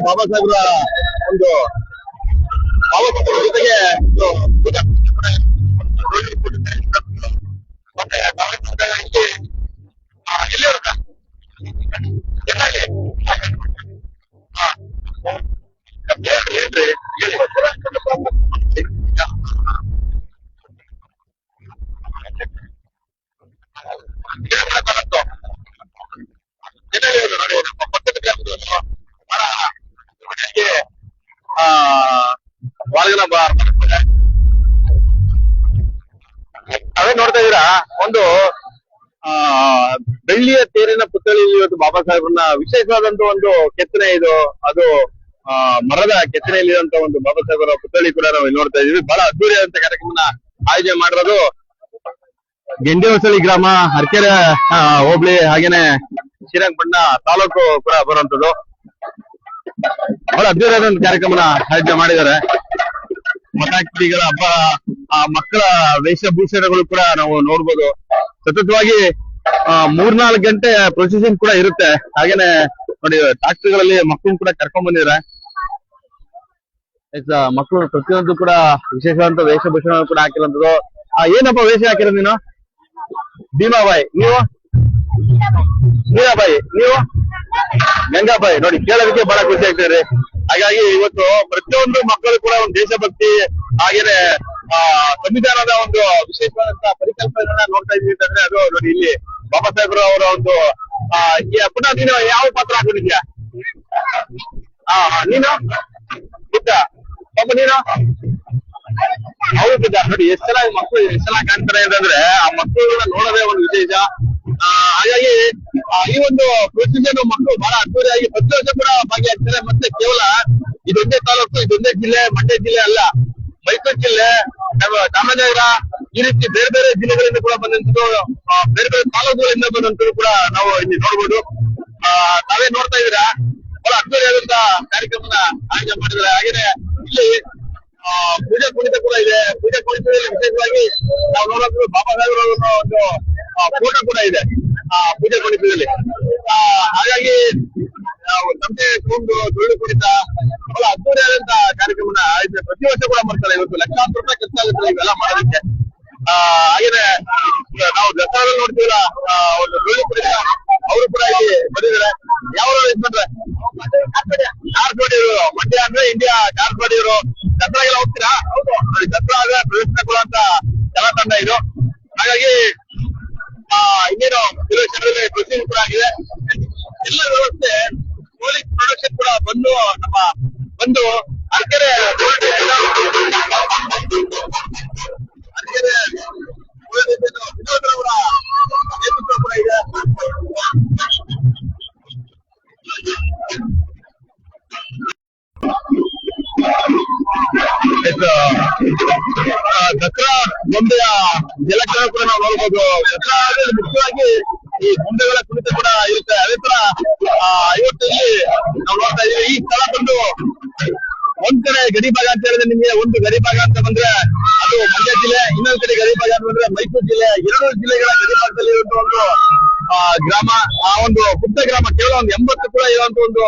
ಬಾಬಾ ಸಾಹೇಬ್ರ ಒಂದು ಭಾವಚಿತ್ರದ ಜೊತೆಗೆ ಮತ್ತೆ ಎಲ್ಲಿ ಇರುತ್ತಾ ಅವೇ ನೋಡ್ತಾ ಇದೀರಾ ಒಂದು ಬೆಳ್ಳಿಯ ತೇರಿನ ಪುತ್ಥಳಿಯಲ್ಲಿ ಇವತ್ತು ಬಾಬಾ ಸಾಹೇಬ್ರನ್ನ ವಿಶೇಷವಾದಂತ ಒಂದು ಕೆತ್ತನೆ ಇದು. ಅದು ಮರದ ಕೆತ್ತನೆಯಲ್ಲಿರುವಂತ ಒಂದು ಬಾಬಾ ಸಾಹೇಬರ ಪುತ್ಥಳಿ ಕೂಡ ನಾವು ಇಲ್ಲಿ ನೋಡ್ತಾ ಇದೀವಿ. ಬಹಳ ಅದ್ದೂರಿಯಾದಂತ ಕಾರ್ಯಕ್ರಮನ ಆಯೋಜನೆ ಮಾಡಿರೋದು ಗೆಂಡೆಹೊಸಳ್ಳಿ ಗ್ರಾಮ, ಅರಕೆರೆ ಹೋಬಳಿ, ಹಾಗೇನೆ ಶ್ರೀರಂಗಪಟ್ಟಣ ತಾಲೂಕು ಕೂಡ ಬರುವಂತದ್ದು. ಬಹಳ ಅದ್ದೂರಿಯಾದಂತ ಕಾರ್ಯಕ್ರಮನ ಆಯೋಜನೆ ಮಾಡಿದ್ದಾರೆ. ಪಟಾಕಿಗಳ ಹಬ್ಬ, ಮಕ್ಕಳ ವೇಷಭೂಷಣಗಳು ಕೂಡ ನಾವು ನೋಡ್ಬೋದು. ಸತತವಾಗಿ 3-4 ಗಂಟೆ ಪ್ರೊಸೆಷನ್ ಕೂಡ ಇರುತ್ತೆ. ಹಾಗೇನೆ ನೋಡಿ, ಟ್ರಾಕ್ಟರ್ಗಳಲ್ಲಿ ಮಕ್ಕಳನ್ನ ಕೂಡ ಕರ್ಕೊಂಡ್ ಬಂದಿದ್ದಾರೆ. ಮಕ್ಕಳು ಪ್ರತಿಯೊಂದು ಕೂಡ ವಿಶೇಷವಾದಂತ ವೇಷಭೂಷಣ ಕೂಡ ಹಾಕಿರುವಂತದ್ದು. ಏನಪ್ಪ ವೇಷ ಹಾಕಿರೋದು ನೀನು? ಭೀಮಾಬಾಯಿ. ನೀವು? ಮೀರಾಬಾಯಿ. ನೀವು? ಗಂಗಾಬಾಯಿ. ನೋಡಿ, ಕೇಳೋದಕ್ಕೆ ಬಹಳ ಖುಷಿ ಆಗ್ತದೆ. ಹಾಗಾಗಿ ಇವತ್ತು ಪ್ರತಿಯೊಂದು ಮಕ್ಕಳು ಕೂಡ ಒಂದು ದೇಶಭಕ್ತಿ ಹಾಗೇನೆ ಸಂವಿಧಾನದ ಒಂದು ವಿಶೇಷವಾದಂತ ಪರಿಕಲ್ಪನೆಗಳನ್ನ ನೋಡ್ತಾ ಇದೀವಿ ಅಂತಂದ್ರೆ ಅದು ನೋಡಿ, ಇಲ್ಲಿ ಬಾಬಾ ಸಾಹೇಬ್ರು ಅವರ ಒಂದು ಪುಟ. ನೀನು ಯಾವ ಪಾತ್ರ ಹಾಕೊಂಡಿದ್ಯಾ? ನೀನು ಬುದ್ಧ. ಪಾಪ ನೀನು? ಅವ್ರು ಬುದ್ಧ. ನೋಡಿ ಎಷ್ಟು ಚೆನ್ನಾಗಿ ಮಕ್ಕಳು ಎಷ್ಟು ಚೆನ್ನಾಗಿ ಕಾಣ್ತಾರೆ ಅಂತಂದ್ರೆ ಆ ಮಕ್ಕಳನ್ನ ನೋಡೋದೇ ಒಂದು ವಿಶೇಷ. ಹಾಗಾಗಿ ಈ ಒಂದು ಪ್ರೊಸೀಜರ್ ಮಕ್ಕಳು ಬಹಳ ಅದ್ದೂರಿಯಾಗಿ ಪ್ರತಿ ವರ್ಷ ಕೂಡ ಭಾಗಿಯಾಗ್ತಾರೆ. ಮತ್ತೆ ಕೇವಲ ಇದೊಂದೇ ತಾಲೂಕು, ಇದೊಂದೇ ಜಿಲ್ಲೆ, ಮಂಡ್ಯ ಜಿಲ್ಲೆ ಅಲ್ಲ, ಮೈಸೂರು ಜಿಲ್ಲೆ, ಚಾಮರಾಜನಗರ, ಈ ರೀತಿ ಬೇರೆ ಬೇರೆ ಜಿಲ್ಲೆಗಳಿಂದ ಕೂಡ ಬಂದಂತದ್ದು, ಬೇರೆ ಬೇರೆ ತಾಲೂಕುಗಳಿಂದ ಬಂದಂತದ್ದು ಕೂಡ ನಾವು ಇಲ್ಲಿ ನೋಡ್ಬೋದು. ತಾವೇ ನೋಡ್ತಾ ಇದೀರಾ, ಬಹಳ ಅದ್ದೂರಿಯಾದಂತ ಕಾರ್ಯಕ್ರಮನ ಆಯೋಜನೆ ಮಾಡಿದ್ದಾರೆ. ಹಾಗೇನೆ ಇಲ್ಲಿ ಪೂಜಾ ಕುಣಿತ ಕೂಡ ಇದೆ. ಪೂಜಾ ಕುಣಿತದಲ್ಲಿ ವಿಶೇಷವಾಗಿ ನಾವು ನೋಡೋದು ಬಾಬಾ ಸಾಹೇಬ್ರ ಒಂದು ಫೋಟೋ ಕೂಡ ಇದೆ ಪೂಜಾ ಕುಣಿತದಲ್ಲಿ. ಹಾಗಾಗಿ ಸಂತೆ ಕೊಂಡು ಸುಳ್ಳು ಕುಣಿತ ಬಹಳ ಅದ್ದೂರಿಯಾದಂತ ಕಾರ್ಯಕ್ರಮನ ಆಯೋಜನೆ ಪ್ರತಿ ವರ್ಷ ಕೂಡ ಮಾಡ್ತಾರೆ. ಇವತ್ತು ಲಕ್ಷಾಂತರ ರೂಪಾಯಿ ಖರ್ಚಾಗುತ್ತೆ ಇವೆಲ್ಲ ಮಾಡೋದಕ್ಕೆ. ಹಾಗೇನೆ ನಾವು ದಸರಾದಲ್ಲಿ ನೋಡ್ತೀವಲ್ಲ ಒಂದು ಸುಳ್ಳು ಕುಣಿತ, ಅವರು ಕೂಡ ಇಲ್ಲಿ ಬಂದಿದ್ದಾರೆ. ಯಾವ ಯಜಮಾನ್ರೆ? ಕಾರ್ಪಡಿಯವರು, ಮಂಡ್ಯ ಅಂದ್ರೆ ಇಂಡಿಯಾ ಕಾರ್ಪಡಿಯವರು. ದಸರಾಗೆಲ್ಲ ಹೋಗ್ತೀರಾ? ನೋಡಿ, ದಸರಾ ಆಗ ಪ್ರದರ್ಶನ ಕೊಡುವಂತ ಕಲಾತಂಡ ಇದು. ಹಾಗಾಗಿ ಇನ್ನೇನು ಕೆಲವು ಜನರಲ್ಲಿ ಪ್ರೊಸೀಜರ್ ಕೂಡ ಆಗಿದೆ. ಎಲ್ಲ ವ್ಯವಸ್ಥೆ ಪೊಲೀಸ್ ಪ್ರೊಡಕ್ಷನ್ ಕೂಡ ಬಂದು ಅರಕೆರೆ ವಿನೋದ್ರವರ ನೇತೃತ್ವ ಕೂಡ ಇದೆ. ದಸರಾ ಗೊಂಬೆಯ ಜಲಕರಣ ಕೂಡ ನಾವು ನೋಡ್ಬೋದು. ದಸರಾದಲ್ಲಿ ಮುಖ್ಯವಾಗಿ ಈ ಗೊಂಬೆಗಳ ಕುಣಿತ ಕೂಡ ಇರುತ್ತೆ. ಅದೇ ತರ ಇವತ್ತಲ್ಲಿ ನಾವು ನೋಡ್ತಾ ಇದೀವಿ. ಈ ಸ್ಥಳ ಬಂದು ಒಂದ್ ಕಡೆ ಗಡಿ ಭಾಗ ಅಂತ ಹೇಳಿದ್ರೆ, ನಿಮ್ಗೆ ಒಂದು ಗಡಿ ಭಾಗ ಅಂತ ಬಂದ್ರೆ ಅದು ಮಂಡ್ಯ ಜಿಲ್ಲೆ, ಇನ್ನೊಂದ್ ಕಡೆ ಗಡಿ ಭಾಗ ಅಂತ ಬಂದ್ರೆ ಮೈಸೂರು ಜಿಲ್ಲೆ. 2 ಜಿಲ್ಲೆಗಳ ಗಡಿ ಭಾಗದಲ್ಲಿ ಇರುವಂತ ಒಂದು ಗ್ರಾಮ, ಆ ಒಂದು ಪುಟ್ಟ ಗ್ರಾಮ, ಕೇವಲ ಒಂದು 80 ಕೂಡ ಇರುವಂತ ಒಂದು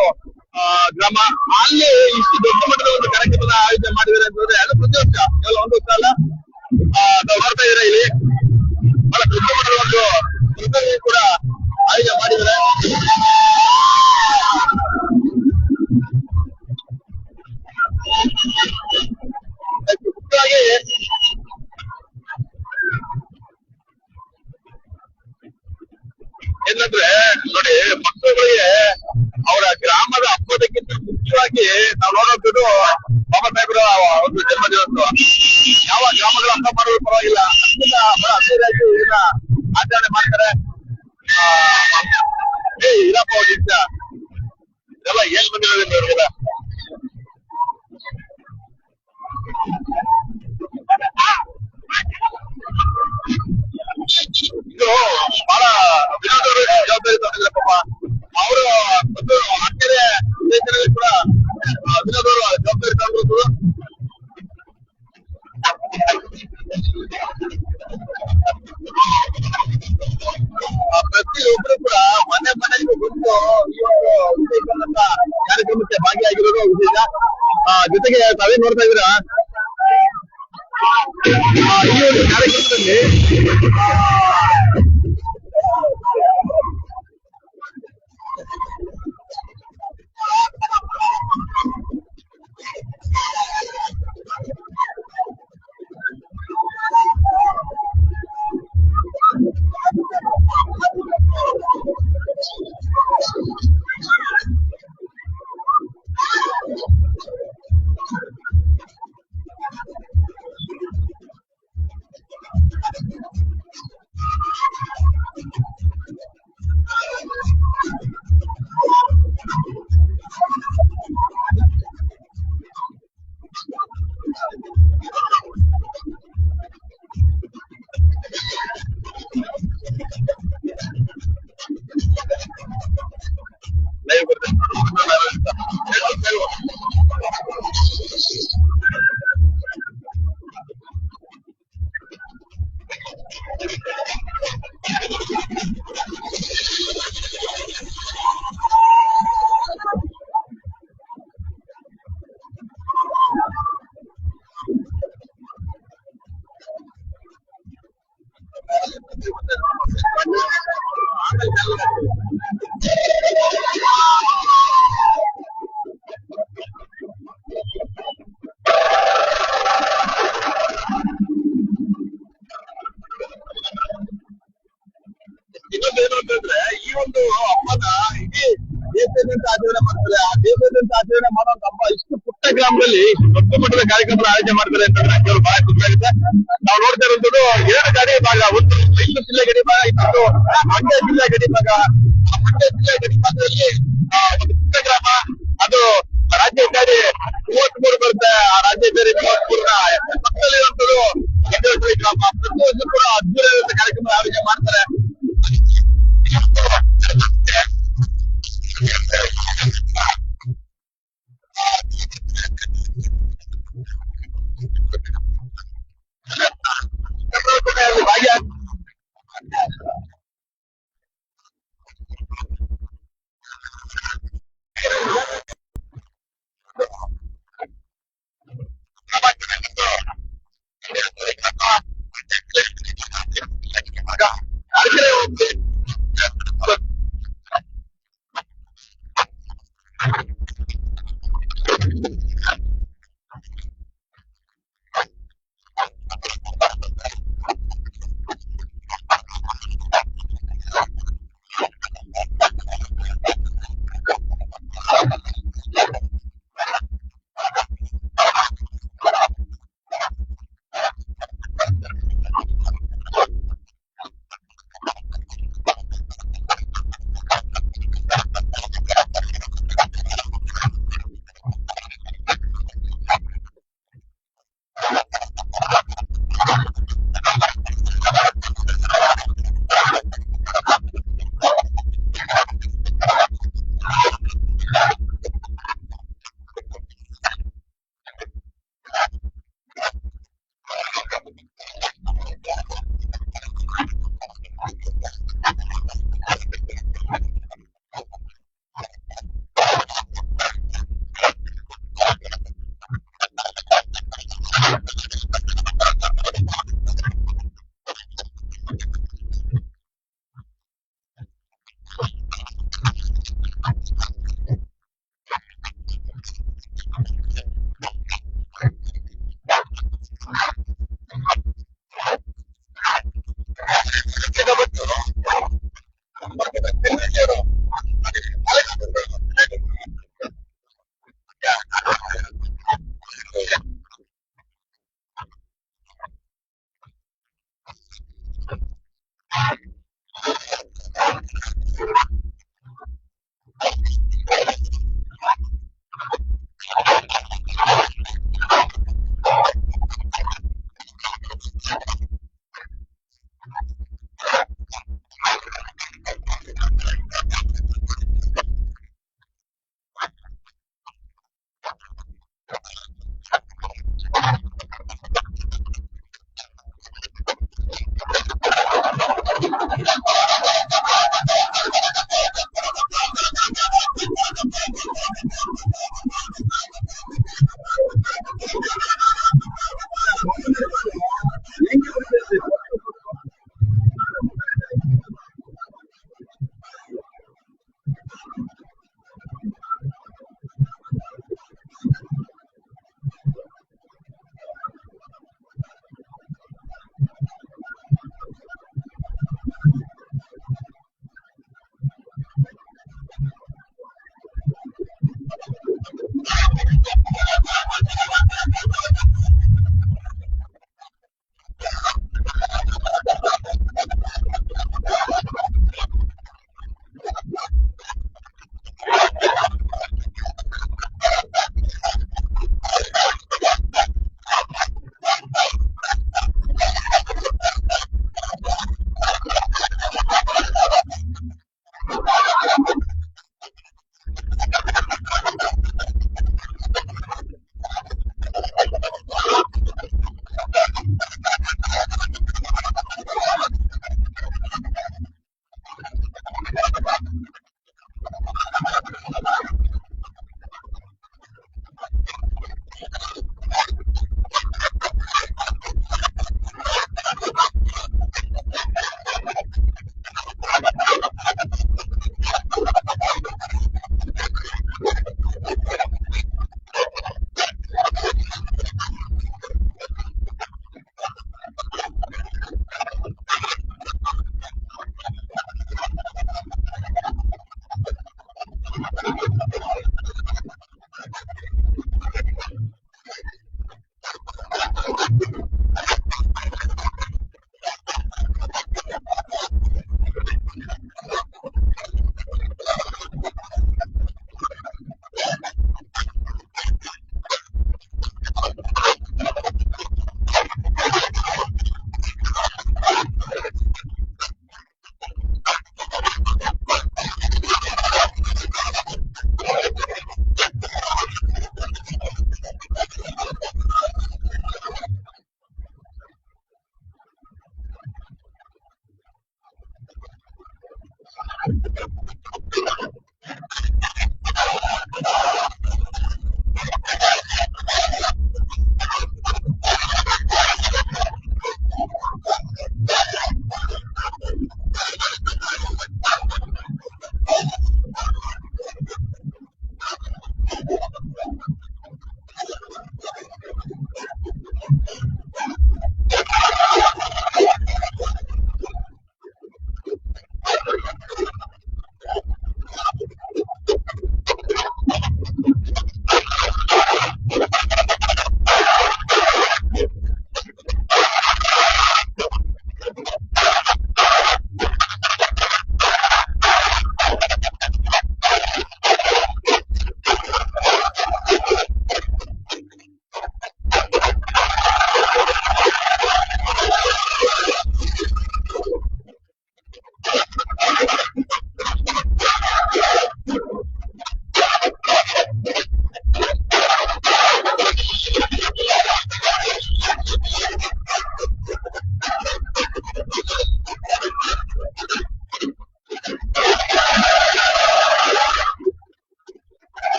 ಗ್ರಾಮ. ಅಲ್ಲಿ ಇಷ್ಟು ದೊಡ್ಡ ಮಟ್ಟದ ಒಂದು ಕಾರ್ಯಕ್ರಮದ ಆಯೋಜನೆ ಮಾಡಿದ್ದಾರೆ ಅಂತಂದ್ರೆ ಅದು ಪ್ರತಿ ವರ್ಷ, ಕೇವಲ ಒಂದು ವರ್ಷ ಅಲ್ಲ. ನಾವು ನೋಡ್ತಾ ಇದ್ರೆ ಇಲ್ಲಿ ಬಹಳ ದೊಡ್ಡ ಮಟ್ಟದ ಒಂದು ಕೂಡ ಆಯೋಜನೆ ಮಾಡಿದ್ದಾರೆ. ಮುಖ್ಯವಾಗಿ ಏನಂದ್ರೆ ನೋಡಿ, ಮಕ್ಕಳುಗಳಿಗೆ ಅವರ ಗ್ರಾಮದ ಹಬ್ಬದಕ್ಕಿಂತ ಮುಖ್ಯವಾಗಿ ನಾವು ನೋಡೋದು ಬಾಬಾ ಸಾಹೇಬ್ರ ಒಂದು ಜನ್ಮದಿನ. ಯಾವ ಗ್ರಾಮಗಳ ಹಬ್ಬ ಮಾಡೋದು ಪರವಾಗಿಲ್ಲ, ಅದನ್ನ ಬಹಳ ಅದ್ದೂರಿಯಾಗಿ ಇದನ್ನ ಆಚರಣೆ ಮಾಡ್ತಾರೆ. ಇರಪ್ಪ ಇದೆಲ್ಲ ಏನ್ ಬಂದಿರೋದ್ರಿಂದ ಇವ್ರಿಗೆಲ್ಲ ಇದು ಬಹಳ ವಿನೋದ ಜವಾಬ್ದಾರಿ ತಗೊಂಡಿದ್ದಾರೆ ಪಾಪ. ಅವರು ಒಂದು ಅರಕೆರೆ ದೇಶದಲ್ಲಿ ಕೂಡ ವಿನೋದವರು ಜವಾಬ್ದಾರಿ ತಗೊಂಡಿರೋದು. ಪ್ರತಿಯೊಬ್ಬರು ಕೂಡ ಮನೆಗೂ ಬಂದು ಈ ಒಂದು ಕಾರ್ಯಕ್ರಮಕ್ಕೆ ಭಾಗಿಯಾಗಿ ವಿಶೇಷ. ಜೊತೆಗೆ ತಾವೇನ್ ನೋಡ್ತಾ ಇದ್ದೀರಾ, ಈ ಒಂದು ಕಾರ್ಯಕ್ರಮದಲ್ಲಿ ಲೈವ್ ಇನ್ನೊಂದೇನು ಅಂತಂದ್ರೆ, ಈ ಒಂದು ಹಬ್ಬನ ಇಡೀ ದೇಶಾದ್ಯಂತ ಆಚರಣೆ ಮಾಡ್ತಾರೆ. ಆ ದೇಶಾದ್ಯಂತ ಆಚರಣೆ ಮಾಡೋ ಹಬ್ಬ ಇಷ್ಟು ಪುಟ್ಟ ಗ್ರಾಮದಲ್ಲಿ ದೊಡ್ಡ ಮಟ್ಟದ ಕಾರ್ಯಕ್ರಮ ಆಯೋಜನೆ ಮಾಡ್ತಾರೆ ಅಂತಂದ್ರೆ ಕೆಲವು ಬಹಳ ಖುಷಿ ಆಗುತ್ತೆ. ನಾವು ನೋಡ್ತಾ ಇರೋದು ಎರಡು ಗಡಿ ಭಾಗ, ಒಂದು ಮೈಸೂರು ಜಿಲ್ಲೆ ಗಡಿ ಭಾಗ, ಇನ್ನೊಂದು ಮಂಡ್ಯ ಜಿಲ್ಲೆ ಗಡಿ ಭಾಗ. ಆ ಮಂಡ್ಯ ಜಿಲ್ಲೆ ಗಡಿ ಭಾಗದಲ್ಲಿ ಒಂದು ಪುಟ್ಟ ಗ್ರಾಮ, ಅದು ರಾಜ್ಯ ಹೆದ್ದಾರಿ 33 ಬರುತ್ತೆ. ಆ ರಾಜ್ಯ ಹೆದ್ದಾರಿ 33ರ ಪಕ್ಕದಲ್ಲಿರುವಂತದ್ದು ಗಂಗೇಶ್ವರಿ ಗ್ರಾಮ. ಪ್ರತಿ ವರ್ಷ ಕೂಡ ಅದ್ದೂರಿಯಾದಂತ ಕಾರ್ಯಕ್ರಮ ಆಯೋಜನೆ ಮಾಡ್ತಾರೆ.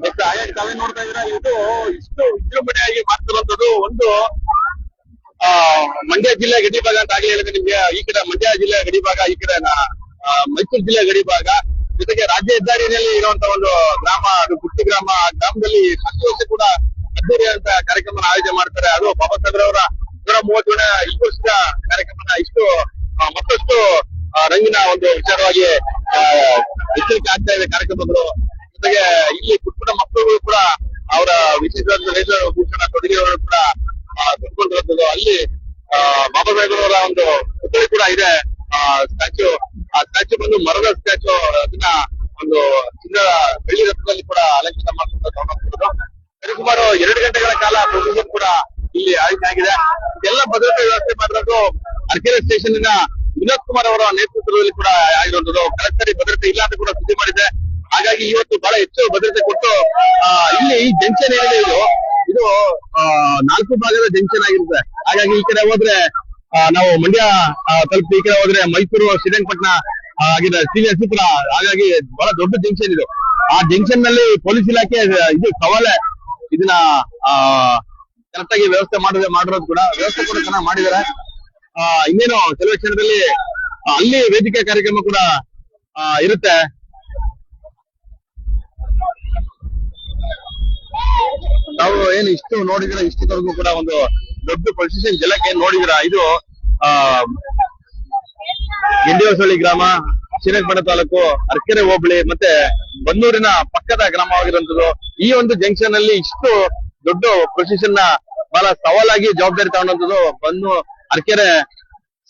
ಮತ್ತೆ ಹಾಗಾಗಿ ತಾವೇನ್ ನೋಡ್ತಾ ಇದ್ದೀರಾ, ಇದು ಇಷ್ಟು ವಿಜೃಂಭಣೆಯಾಗಿ ಮಾಡ್ತಿರುವಂತದ್ದು ಒಂದು ಮಂಡ್ಯ ಜಿಲ್ಲೆ ಗಡಿಭಾಗ ಅಂತ ಆಗ್ಲೇ ಹೇಳಿದ್ರೆ ನಿಮ್ಗೆ. ಈ ಕಡೆ ಮಂಡ್ಯ ಜಿಲ್ಲೆ ಗಡಿಭಾಗ, ಈ ಕಡೆ ಮೈಸೂರು ಜಿಲ್ಲೆ ಗಡಿಭಾಗ, ಜೊತೆಗೆ ರಾಜ್ಯ ಹೆದ್ದಾರಿಯಲ್ಲಿ ಇರುವಂತ ಒಂದು ಗ್ರಾಮ, ಅದು ಗುಟ್ಟಿ ಗ್ರಾಮ. ಆ ಗ್ರಾಮದಲ್ಲಿ ಪ್ರತಿ ವರ್ಷ ಕೂಡ ಅದ್ದೂರಿಯಾದಂತ ಕಾರ್ಯಕ್ರಮ ಆಯೋಜನೆ ಮಾಡ್ತಾರೆ. ಅದು ಬಾಬಾ ಸಾಹೇಬ್ ಅವರ 130ನೇ ಇಷ್ಟು ವರ್ಷದ ಕಾರ್ಯಕ್ರಮನ ಇಷ್ಟು ಮತ್ತಷ್ಟು ರಂಗಿನ ಒಂದು ವಿಚಾರವಾಗಿ ಹೆಚ್ಚಳಿಕೆ ಆಗ್ತಾ ಇದೆ ಕಾರ್ಯಕ್ರಮಗಳು. ಜೊತೆಗೆ ಇಲ್ಲಿ ಪುಟ್ಟ ಮಕ್ಕಳುಗಳು ಕೂಡ ಅವರ ವಿಶೇಷವಾದ ವೇಷಭೂಷಣ ತೊಡುಗೆಗಳು ಕೂಡ ಕಟ್ಕೊಂಡಿರುವಂತದ್ದು. ಅಲ್ಲಿ ಬಾಬಾ ಸಾಹೇಬ್ ಅವರ ಒಂದು ಪುತ್ಥಳಿ ಕೂಡ ಇದೆ, ಸ್ಟ್ಯಾಚ್ಯೂ. ಆ ಸ್ಟ್ಯಾಚ್ಯೂ ಬಂದು ಮರದ ಸ್ಟ್ಯಾಚ್ಯೂ. ಅದನ್ನ ಒಂದು ಚಿನ್ನದ ಬೆಳ್ಳಿ ರಥದಲ್ಲಿ ಕೂಡ ಅಲಂಕೃತ ಮಾಡ್ಕೊಂಡು ಸರಿಸುಮಾರು 2 ಗಂಟೆಗಳ ಕಾಲ ಪ್ರೊಸೆಷನ್ ಕೂಡ ಇಲ್ಲಿ ಆಯೋಜನೆ ಆಗಿದೆ. ಎಲ್ಲ ಭದ್ರತೆ ವ್ಯವಸ್ಥೆ ಮಾಡಿರೋದು ಅರಕೆರೆ ಸ್ಟೇಷನ್ ವಿನೋದ್ ಕುಮಾರ್ ಅವರ ನೇತೃತ್ವದಲ್ಲಿ ಕೂಡ ಆಗಿರುವಂತದ್ದು. ಕರೆಕ್ಟರಿ ಭದ್ರತೆ ಇಲ್ಲ ಅಂತ ಕೂಡ ಸುದ್ದಿ ಮಾಡಿದೆ. ಹಾಗಾಗಿ ಇವತ್ತು ಬಹಳ ಹೆಚ್ಚು ಭದ್ರತೆ ಕೊಟ್ಟು ಇಲ್ಲಿ ಈ ಜಂಕ್ಷನ್ ಏನಿದೆ ಇದು 4 ಭಾಗದ ಜಂಕ್ಷನ್ ಆಗಿರುತ್ತೆ. ಹಾಗಾಗಿ ಈ ಕಡೆ ಹೋದ್ರೆ ನಾವು ಮಂಡ್ಯ ತಲುಪಿ, ಈ ಕಡೆ ಹೋದ್ರೆ ಮೈಸೂರು, ಶ್ರೀರಂಗಪಟ್ಟಣ ಆಗಿದೆ, ಶ್ರೀನರಸೀಪುರ. ಹಾಗಾಗಿ ಬಹಳ ದೊಡ್ಡ ಜಂಕ್ಷನ್ ಇದು. ಆ ಜಂಕ್ಷನ್ ನಲ್ಲಿ ಪೊಲೀಸ್ ಇಲಾಖೆ ಇದು ಸವಾಲೆ ಇದನ್ನ ಕರೆಕ್ಟ್ ಆಗಿ ವ್ಯವಸ್ಥೆ ಮಾಡಿರೋದು ಕೂಡ ವ್ಯವಸ್ಥೆ ಕೂಡ ಚೆನ್ನಾಗಿ ಮಾಡಿದ್ದಾರೆ. ಇನ್ನೇನು ಕೆಲವೇ ಕ್ಷಣದಲ್ಲಿ ಅಲ್ಲಿ ವೇದಿಕೆ ಕಾರ್ಯಕ್ರಮ ಕೂಡ ಇರುತ್ತೆ. ನಾವು ಏನು ಇಷ್ಟು ನೋಡಿದ್ರೆ ಇಷ್ಟವರೆಗೂ ಕೂಡ ಒಂದು ದೊಡ್ಡ ಪ್ರೊಸೆಷನ್ ಜಲಕ್ಕೆ ಏನ್ ನೋಡಿದ್ರ, ಇದು ಗಿಂಡಿಹೊಸಳ್ಳಿ ಗ್ರಾಮ, ಶ್ರೀರಂಗಪಟ್ಟಣ ತಾಲೂಕು, ಅರಕೆರೆ ಹೋಬಳಿ ಮತ್ತೆ ಬನ್ನೂರಿನ ಪಕ್ಕದ ಗ್ರಾಮವಾಗಿರುವಂತದ್ದು. ಈ ಒಂದು ಜಂಕ್ಷನ್ ಅಲ್ಲಿ ಇಷ್ಟು ದೊಡ್ಡ ಪ್ರೊಸೆಷನ್ ನ ಬಹಳ ಸವಾಲಾಗಿ ಜವಾಬ್ದಾರಿ ತಗೊಂಡಂತದ್ದು ಅರಕೆರೆ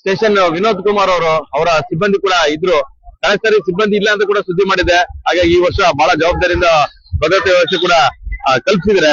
ಸ್ಟೇಷನ್ ವಿನೋದ್ ಕುಮಾರ್ ಅವರ ಸಿಬ್ಬಂದಿ ಕೂಡ ಇದ್ರು. ಸರಿ ಸಿಬ್ಬಂದಿ ಇಲ್ಲ ಅಂತ ಕೂಡ ಸುದ್ದಿ ಮಾಡಿದೆ. ಹಾಗಾಗಿ ಈ ವರ್ಷ ಬಹಳ ಜವಾಬ್ದಾರಿಯಿಂದ ಭದ್ರತೆ ವ್ಯವಸ್ಥೆ ಕೂಡ ಕಲ್ಪಿಸಿದ್ರೆ.